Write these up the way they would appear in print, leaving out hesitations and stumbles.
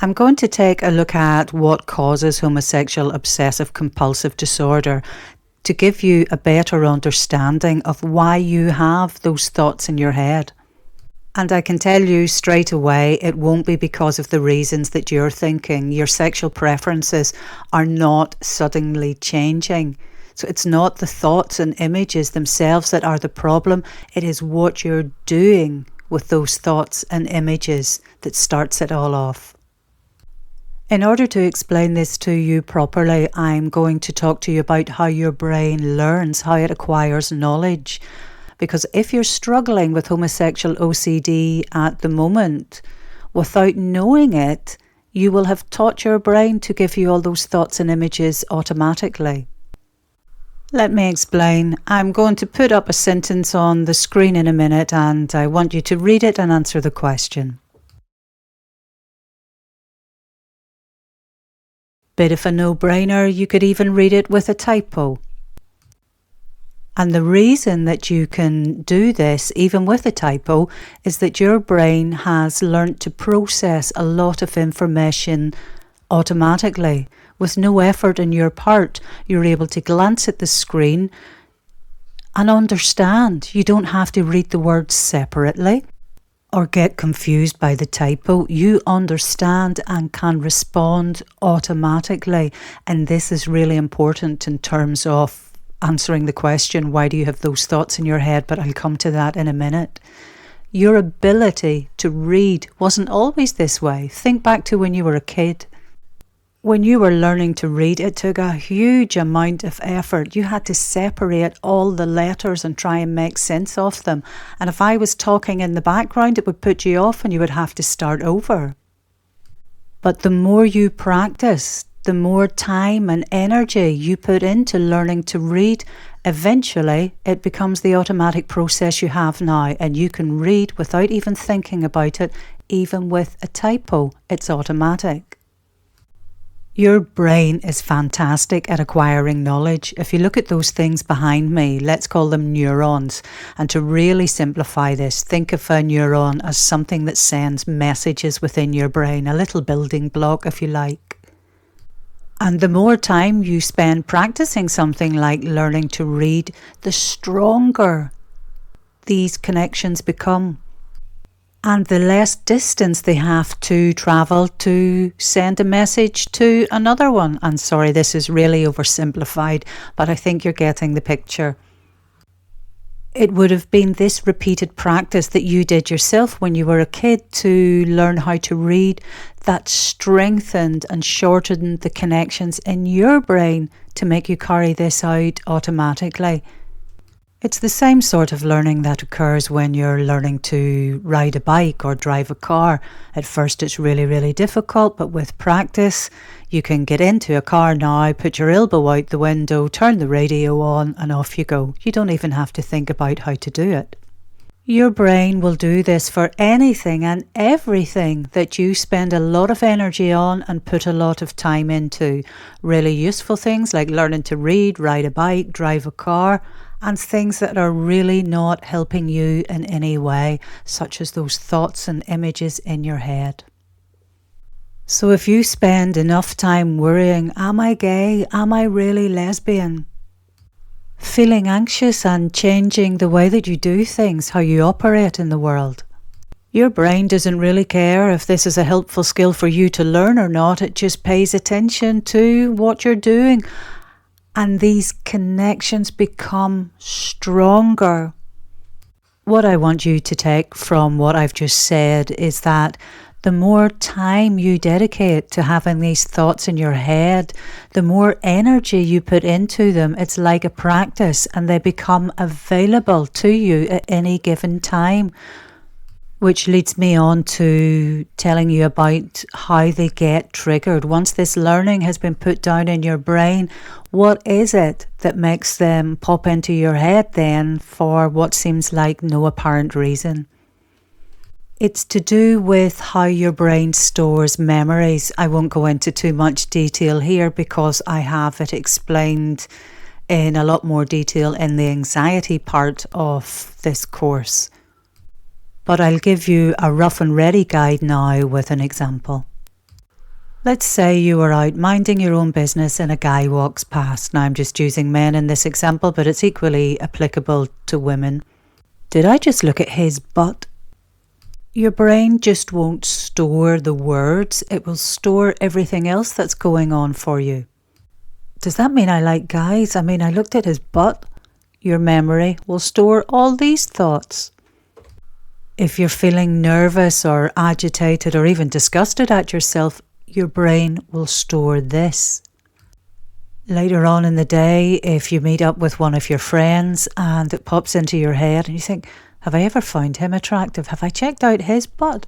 I'm going to take a look at what causes homosexual obsessive compulsive disorder to give you a better understanding of why you have those thoughts in your head. And I can tell you straight away, it won't be because of the reasons that you're thinking. Your sexual preferences are not suddenly changing. So it's not the thoughts and images themselves that are the problem. It is what you're doing with those thoughts and images that starts it all off. In order to explain this to you properly, I'm going to talk to you about how your brain learns, how it acquires knowledge. Because if you're struggling with homosexual OCD at the moment, without knowing it, you will have taught your brain to give you all those thoughts and images automatically. Let me explain. I'm going to put up a sentence on the screen in a minute, and I want you to read it and answer the question. Bit of a no-brainer, you could even read it with a typo. And the reason that you can do this, even with a typo, is that your brain has learnt to process a lot of information automatically. With no effort on your part, you're able to glance at the screen and understand. You don't have to read the words separately or get confused by the typo. You understand and can respond automatically. And this is really important in terms of answering the question, why do you have those thoughts in your head? But I'll come to that in a minute. Your ability to read wasn't always this way. Think back to when you were a kid. When you were learning to read, it took a huge amount of effort. You had to separate all the letters and try and make sense of them. And if I was talking in the background, it would put you off and you would have to start over. But the more you practice, the more time and energy you put into learning to read, eventually it becomes the automatic process you have now, and you can read without even thinking about it. Even with a typo, it's automatic. Your brain is fantastic at acquiring knowledge. If you look at those things behind me, let's call them neurons. And to really simplify this, think of a neuron as something that sends messages within your brain, a little building block, if you like. And the more time you spend practicing something like learning to read, the stronger these connections become. And the less distance they have to travel to send a message to another one. And sorry, this is really oversimplified, but I think you're getting the picture. It would have been this repeated practice that you did yourself when you were a kid to learn how to read that strengthened and shortened the connections in your brain to make you carry this out automatically. It's the same sort of learning that occurs when you're learning to ride a bike or drive a car. At first it's really, really difficult, but with practice you can get into a car now, put your elbow out the window, turn the radio on and off you go. You don't even have to think about how to do it. Your brain will do this for anything and everything that you spend a lot of energy on and put a lot of time into. Really useful things like learning to read, ride a bike, drive a car, and things that are really not helping you in any way, such as those thoughts and images in your head. So if you spend enough time worrying, am I gay? Am I really lesbian? Feeling anxious and changing the way that you do things, how you operate in the world. Your brain doesn't really care if this is a helpful skill for you to learn or not. It just pays attention to what you're doing. And these connections become stronger. What I want you to take from what I've just said is that the more time you dedicate to having these thoughts in your head, the more energy you put into them. It's like a practice and they become available to you at any given time. Which leads me on to telling you about how they get triggered. Once this learning has been put down in your brain, what is it that makes them pop into your head then for what seems like no apparent reason? It's to do with how your brain stores memories. I won't go into too much detail here because I have it explained in a lot more detail in the anxiety part of this course. But I'll give you a rough and ready guide now with an example. Let's say you are out minding your own business and a guy walks past. Now I'm just using men in this example, but it's equally applicable to women. Did I just look at his butt? Your brain just won't store the words, it will store everything else that's going on for you. Does that mean I like guys? I mean, I looked at his butt. Your memory will store all these thoughts. If you're feeling nervous or agitated or even disgusted at yourself, your brain will store this. Later on in the day, if you meet up with one of your friends and it pops into your head and you think, have I ever found him attractive? Have I checked out his butt?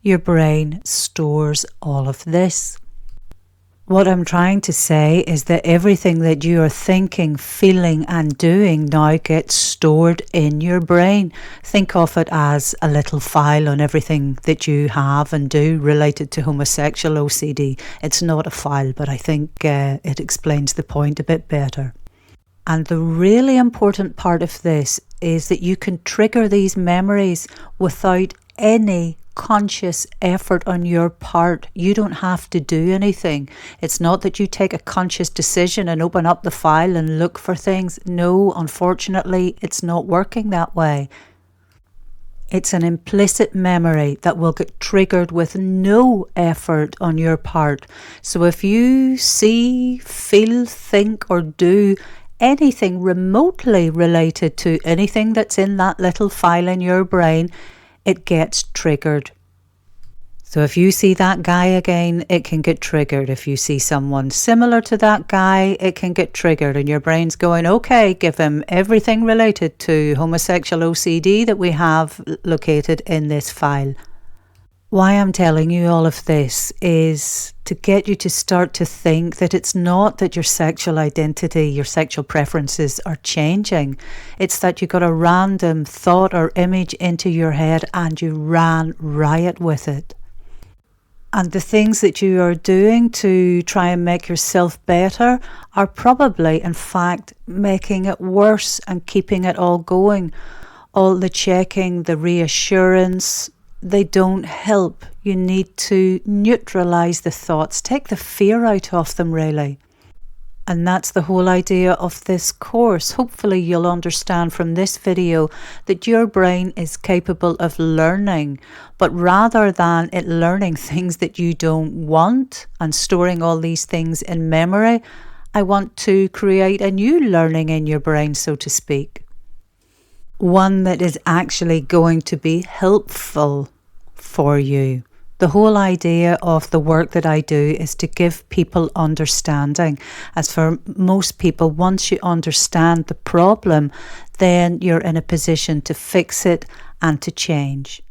Your brain stores all of this. What I'm trying to say is that everything that you are thinking, feeling and doing now gets stored in your brain. Think of it as a little file on everything that you have and do related to homosexual OCD. It's not a file, but I think it explains the point a bit better. And the really important part of this is that you can trigger these memories without any conscious effort on your part. You don't have to do anything. It's not that you take a conscious decision and open up the file and look for things. No, unfortunately, it's not working that way. It's an implicit memory that will get triggered with no effort on your part. So if you see, feel, think or do anything remotely related to anything that's in that little file in your brain, it gets triggered. So if you see that guy again, it can get triggered. If you see someone similar to that guy, it can get triggered. And your brain's going, okay, give him everything related to homosexual OCD that we have located in this file. Why I'm telling you all of this is to get you to start to think that it's not that your sexual identity, your sexual preferences are changing. It's that you got a random thought or image into your head and you ran riot with it. And the things that you are doing to try and make yourself better are probably, in fact, making it worse and keeping it all going. All the checking, the reassurance, they don't help. You need to neutralize the thoughts, take the fear out of them really. And that's the whole idea of this course. Hopefully you'll understand from this video that your brain is capable of learning, but rather than it learning things that you don't want and storing all these things in memory, I want to create a new learning in your brain, so to speak. One that is actually going to be helpful for you. The whole idea of the work that I do is to give people understanding. As for most people, once you understand the problem, then you're in a position to fix it and to change.